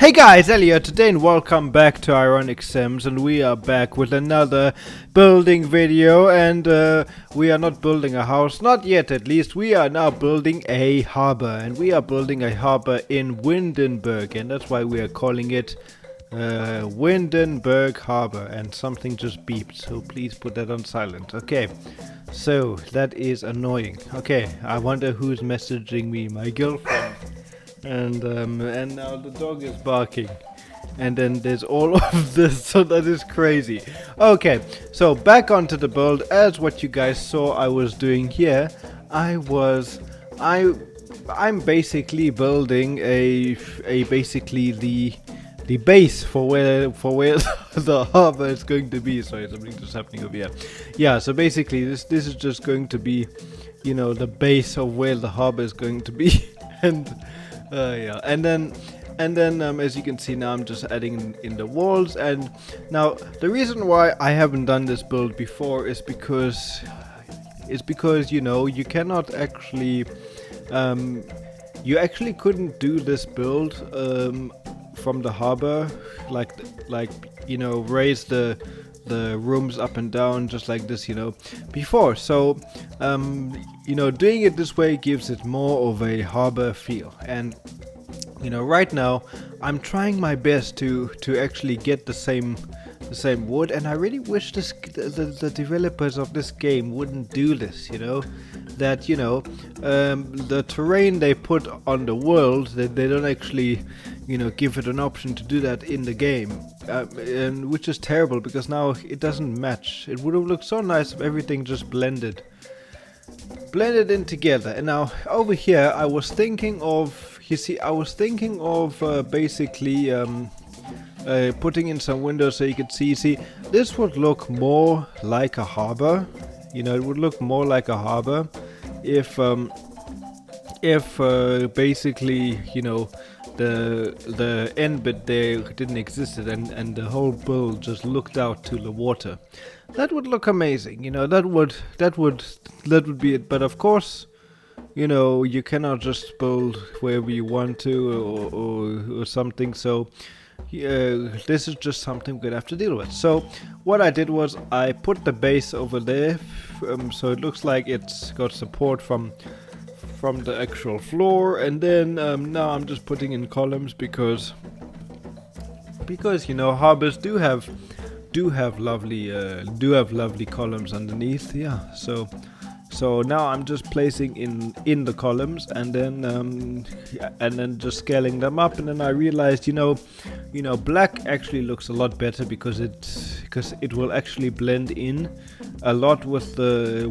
Hey guys, Elliot today and welcome back to Ironic Sims, and we are back with another building video, and we are not building a house, not yet at least. We are now building a harbor, and we are building a harbor in Windenburg, and that's why we are calling it Windenburg Harbour. And something just beeped, so please put that on silent. Okay, so that is annoying. Okay, I wonder who's messaging me, my girlfriend. And now the dog is barking, and then there's all of this, so that is crazy. Okay, so back onto the build. As what you guys saw I was doing here, I'm basically building a basically the base for where the harbor is going to be. Sorry, something just happening over here. Yeah, so basically this is just going to be, you know, the base of where the harbor is going to be. Yeah, and then as you can see now, I'm just adding in the walls. And now the reason why I haven't done this build before is because you know, you cannot actually you actually couldn't do this build from the harbor, like you know, raise the rooms up and down just like this, you know, before. So you know, doing it this way gives it more of a harbor feel. And you know, right now I'm trying my best to actually get the same wood, and I really wish the developers of this game wouldn't do this, you know, that, you know, the terrain they put on the world, that they don't actually, you know, give it an option to do that in the game, and which is terrible, because now it doesn't match. It would have looked so nice if everything just blended in together. And now over here I was thinking of, you see, basically putting in some windows so you could see this would look more like a harbor. You know, it would look more like a harbor if basically, you know, the end bit there didn't exist, and the whole build just looked out to the water. That would look amazing, you know. That would be it. But of course, you know, you cannot just build wherever you want to or something. So this is just something we're gonna have to deal with. So what I did was I put the base over there, so it looks like it's got support from the actual floor. And then now I'm just putting in columns because you know, harbors do have lovely columns underneath. Yeah, so now I'm just placing in the columns, and then just scaling them up. And then I realized, you know, black actually looks a lot better because it will actually blend in a lot with the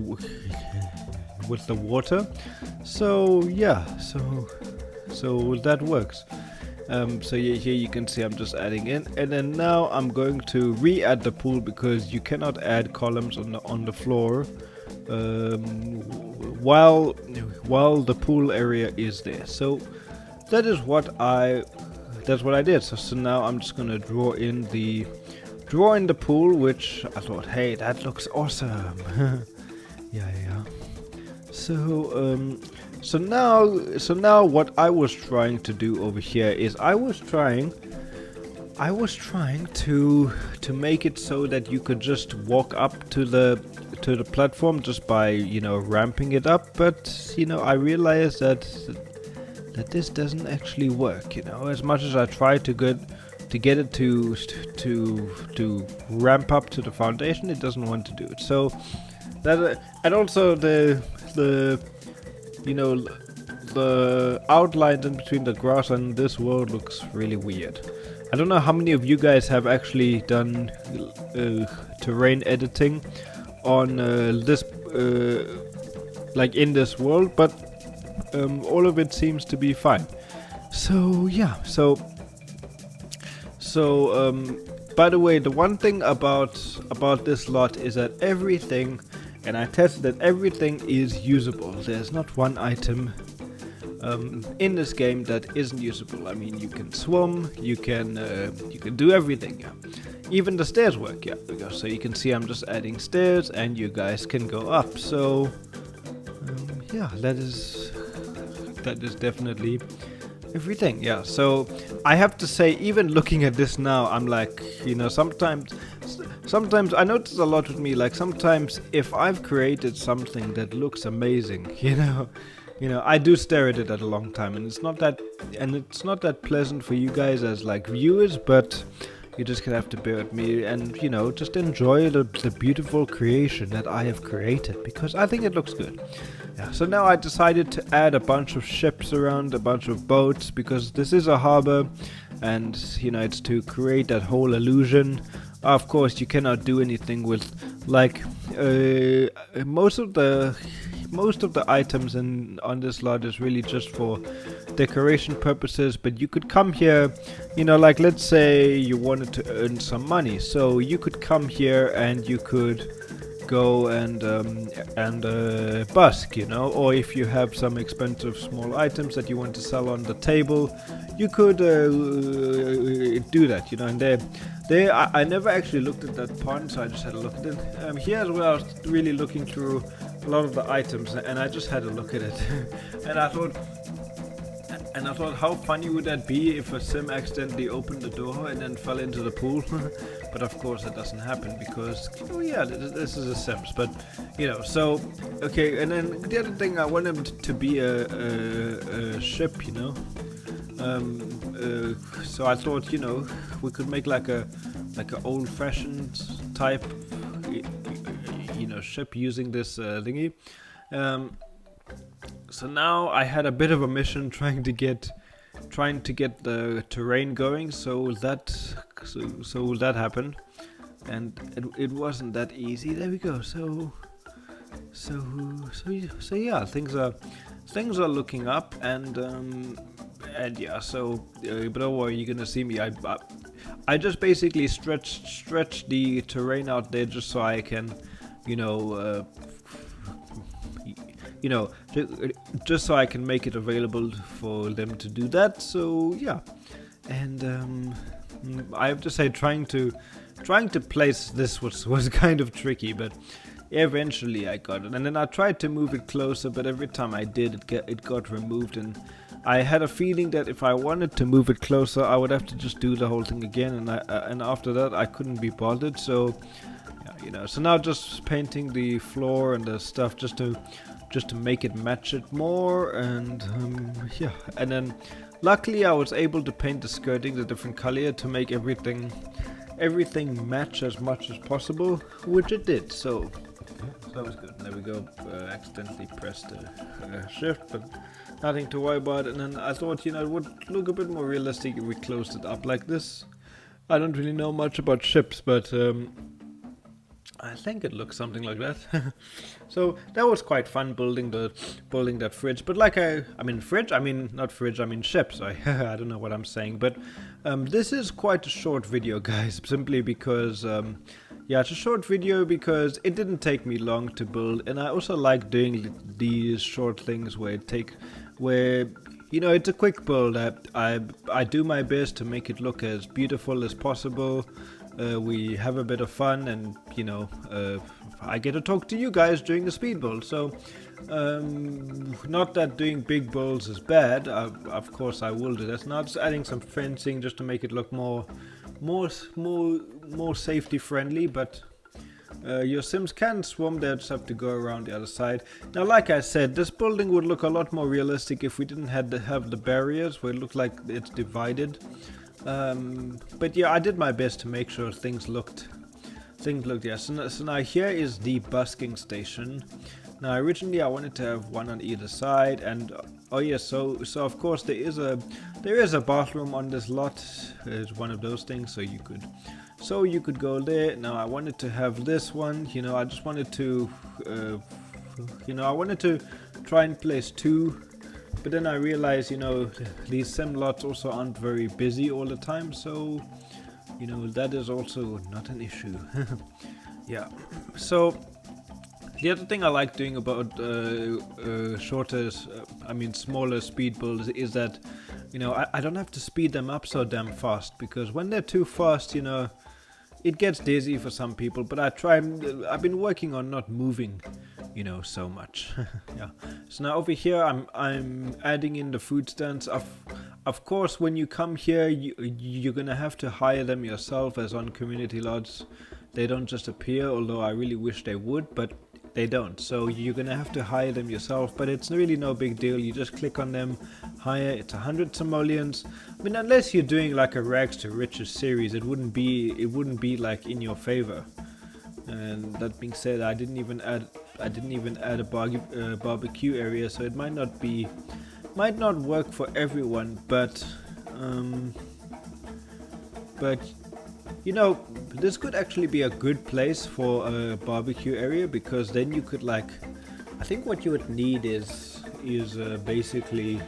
water. So yeah, so that works. So yeah, here you can see I'm just adding in, and then now I'm going to re-add the pool, because you cannot add columns on the floor while the pool area is there. So that's what I did. So now I'm just gonna draw in the pool, which I thought, hey, that looks awesome. yeah. So now what I was trying to do over here is I was trying to make it so that you could just walk up to the platform just by, you know, ramping it up. But you know, I realized that this doesn't actually work. You know, as much as I try to get it to ramp up to the foundation, it doesn't want to do it. So that and also the you know, the outline in between the grass and this world looks really weird. I don't know how many of you guys have actually done terrain editing on this like in this world, but all of it seems to be fine. So yeah, so by the way, the one thing about this lot is that everything, and I tested that everything is usable. There's not one item in this game that isn't usable. I mean, you can swim, you can do everything. Yeah. Even the stairs work. Yeah. So you can see I'm just adding stairs, and you guys can go up. So yeah, that is definitely Everything, yeah. So I have to say, even looking at this now, I'm like, sometimes I notice a lot with me. Like sometimes, if I've created something that looks amazing, I do stare at it at a long time, and it's not that pleasant for you guys as like viewers, but you just gonna have to bear with me and just enjoy the beautiful creation that I have created, because I think it looks good. Yeah, so now I decided to add a bunch of ships around, a bunch of boats, because this is a harbor, and it's to create that whole illusion. Of course, you cannot do anything with like most of the items on this lot is really just for decoration purposes, but you could come here, like let's say you wanted to earn some money, so you could come here and you could go and busk, or if you have some expensive small items that you want to sell on the table, you could do that, and I never actually looked at that pond, so I just had a look at it. Here as well, I was really looking through a lot of the items, and I just had a look at it, and I thought, how funny would that be if a sim accidentally opened the door and then fell into the pool? But of course that doesn't happen because, this is a Sims. But, so, okay, and then the other thing, I wanted to be a ship, so I thought, we could make like a old-fashioned type, ship using this thingy. So now I had a bit of a mission trying to get the terrain going, so that happened, and it wasn't that easy. There we go. So yeah, things are looking up, and yeah. So but don't worry, you're gonna see me. I just basically stretch the terrain out there just so I can, just so I can make it available for them to do that. So yeah, and I have to say, trying to place this was kind of tricky, but eventually I got it. And then I tried to move it closer, but every time I did, it got removed, and I had a feeling that if I wanted to move it closer, I would have to just do the whole thing again, and after that I couldn't be bothered. So yeah, so now just painting the floor and the stuff just to make it match it more, and yeah, and then luckily I was able to paint the skirting the different color to make everything match as much as possible, which it did. So that was good. There we go. Accidentally pressed shift, but nothing to worry about. And then I thought, it would look a bit more realistic if we closed it up like this. I don't really know much about ships, but I think it looks something like that. So that was quite fun building that fridge. But like not fridge, I mean ship. Sorry, I don't know what I'm saying. But this is quite a short video, guys. Simply because it's a short video because it didn't take me long to build, and I also like doing these short things where it's a quick build. I do my best to make it look as beautiful as possible. We have a bit of fun, and I get to talk to you guys during the speed build. So not that doing big builds is bad. Of course I will do that. Now just adding some fencing just to make it look more safety friendly, but your Sims can swim, they just have to go around the other side. Now, like I said, this building would look a lot more realistic if we didn't have the barriers where it looked like it's divided. But yeah, I did my best to make sure things looked. Yeah. So now here is the busking station. Now originally I wanted to have one on either side, and oh yeah, so of course there is a bathroom on this lot. It's one of those things, so you could go there. Now I wanted to have this one. I just wanted to I wanted to try and place two. But then I realized, these sim lots also aren't very busy all the time, so, that is also not an issue. Yeah. So, the other thing I like doing about smaller speed builds is that, I don't have to speed them up so damn fast, because when they're too fast, it gets dizzy for some people. But I've been working on not moving so much. Yeah. So now over here I'm adding in the food stands. Of course, when you come here, you're gonna have to hire them yourself, as on community lodges. They don't just appear, although I really wish they would, but they don't. So you're gonna have to hire them yourself, but it's really no big deal. You just click on them, hire. It's 100 simoleons. I mean, unless you're doing like a rags to riches series, it wouldn't be like in your favor. And that being said, I didn't even add a barbecue area, so it might not work for everyone, but you know, this could actually be a good place for a barbecue area, because then you could like, I think what you would need is basically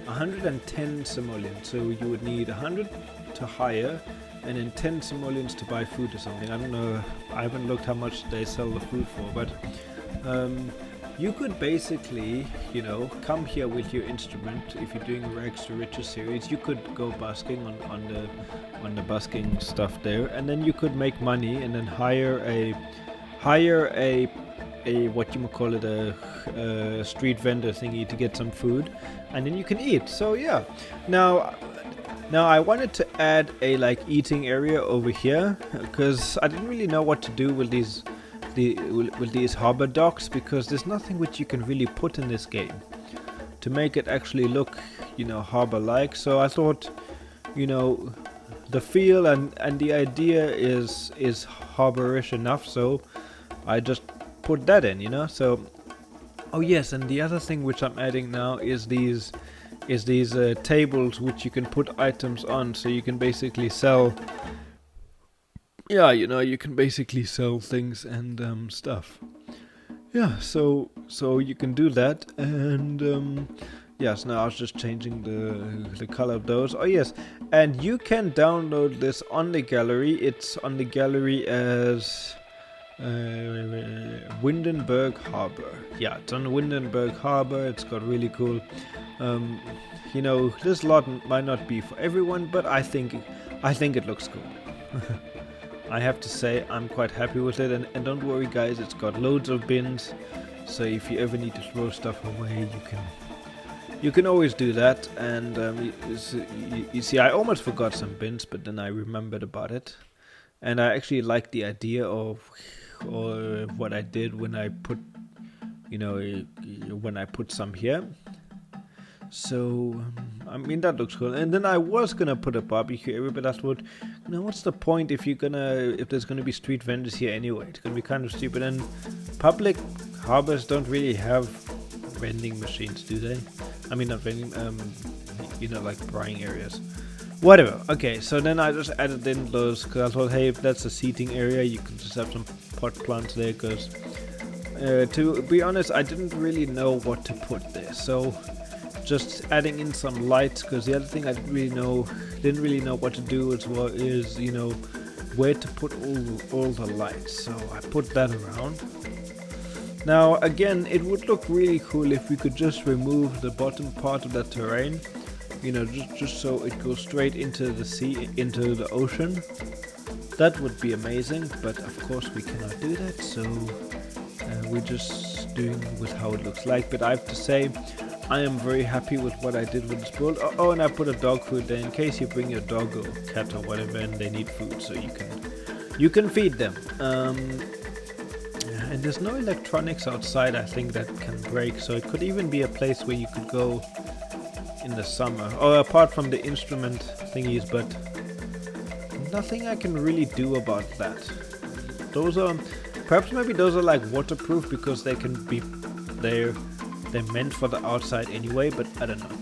110 simoleons. So you would need 100 to hire, and then 10 simoleons to buy food or something. I don't know, I haven't looked how much they sell the food for, but you could basically, you know, come here with your instrument. If you're doing rags to riches series, you could go busking on the busking stuff there, and then you could make money, and then hire a what you might call it, a street vendor thingy to get some food, and then you can eat. So yeah, now I wanted to add a like eating area over here, because I didn't really know what to do with these harbor docks, because there's nothing which you can really put in this game to make it actually look, you know, harbor like. So I thought, you know, the feel and the idea is harborish enough, so I just put that in, you know. So oh yes, and the other thing which I'm adding now is these tables which you can put items on, so you can basically sell. Yeah, you know, you can basically sell things and stuff. Yeah, so you can do that, and yes. Now I was just changing the color of those. Oh yes, and you can download this on the gallery. It's on the gallery as Windenburg Harbour. Yeah, it's on Windenburg Harbour. It's got really cool. You know, this lot might not be for everyone, but I think it looks cool. I have to say, I'm quite happy with it, and don't worry guys, it's got loads of bins, so if you ever need to throw stuff away, you can always do that. And you see, I almost forgot some bins, but then I remembered about it, and I actually like the idea of what I did when I put, you know, when I put some here. So I mean, that looks cool. And then I was gonna put a barbecue area, but I thought, you know, what's the point if there's gonna be street vendors here anyway? It's gonna be kind of stupid. And public harbors don't really have vending machines, do they? I mean, not vending, you know, like drying areas. Whatever. Okay, so then I just added in those, because I thought, hey, if that's a seating area, you can just have some pot plants there. Because to be honest, I didn't really know what to put there. So just adding in some lights, because the other thing I didn't really know what to do is you know, where to put all the lights. So I put that around. Now again, it would look really cool if we could just remove the bottom part of that terrain, you know, just so it goes straight into the sea, into the ocean. That would be amazing, but of course we cannot do that, so we're just doing with how it looks like. But I have to say, I am very happy with what I did with this build. Oh, and I put a dog food there in case you bring your dog or cat or whatever and they need food, so you can feed them. And there's no electronics outside, I think, that can break, so it could even be a place where you could go in the summer. Oh, apart from the instrument thingies, but nothing I can really do about that. Perhaps maybe those are like waterproof, because they can be they're meant for the outside anyway, but I don't know.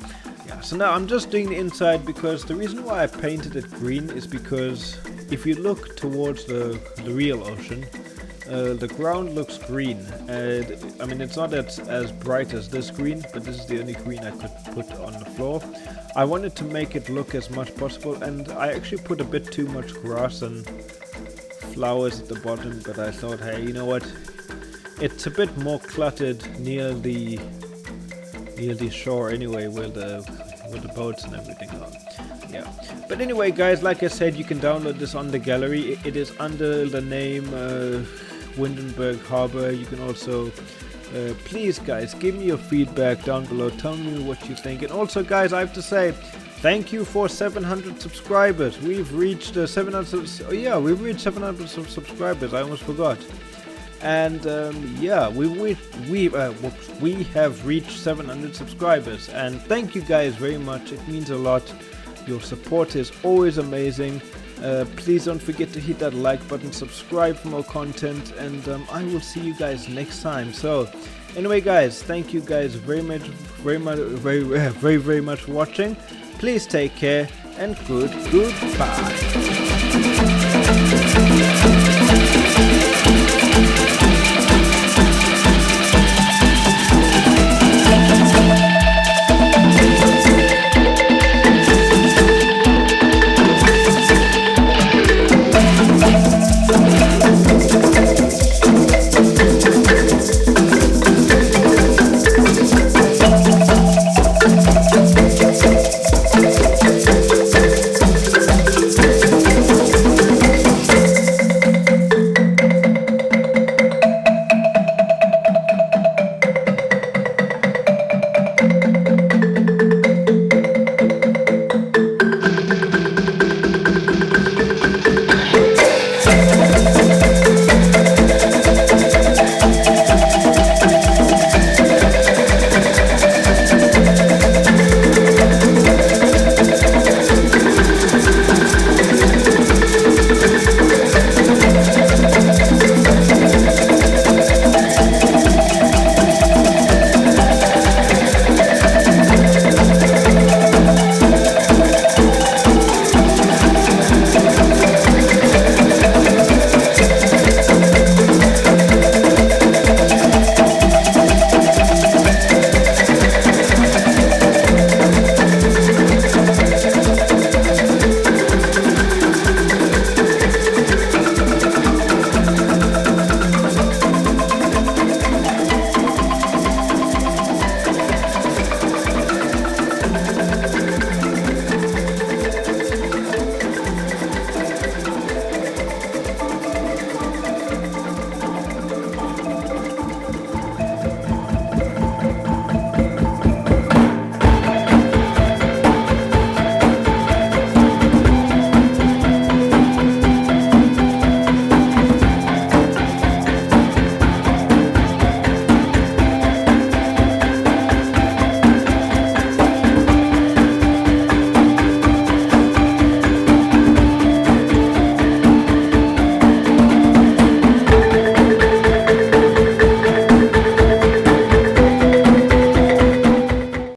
Yeah, so now I'm just doing the inside, because the reason why I painted it green is because if you look towards the real ocean, the ground looks green. I mean, it's not as bright as this green, but this is the only green I could put on the floor. I wanted to make it look as much possible, and I actually put a bit too much grass and flowers at the bottom, but I thought, hey, you know what? It's a bit more cluttered near the shore anyway, where the boats and everything are. Yeah. But anyway, guys, like I said, you can download this on the gallery. It is under the name Windenburg Harbour. You can also please, guys, give me your feedback down below. Tell me what you think. And also, guys, I have to say, thank you for 700 subscribers. We've reached 700. Oh yeah, we've reached 700 subscribers. I almost forgot. And yeah, we have reached 700 subscribers. And thank you guys very much. It means a lot. Your support is always amazing. Please don't forget to hit that like button, subscribe for more content, and I will see you guys next time. So anyway guys, thank you guys very much for watching. Please take care and goodbye.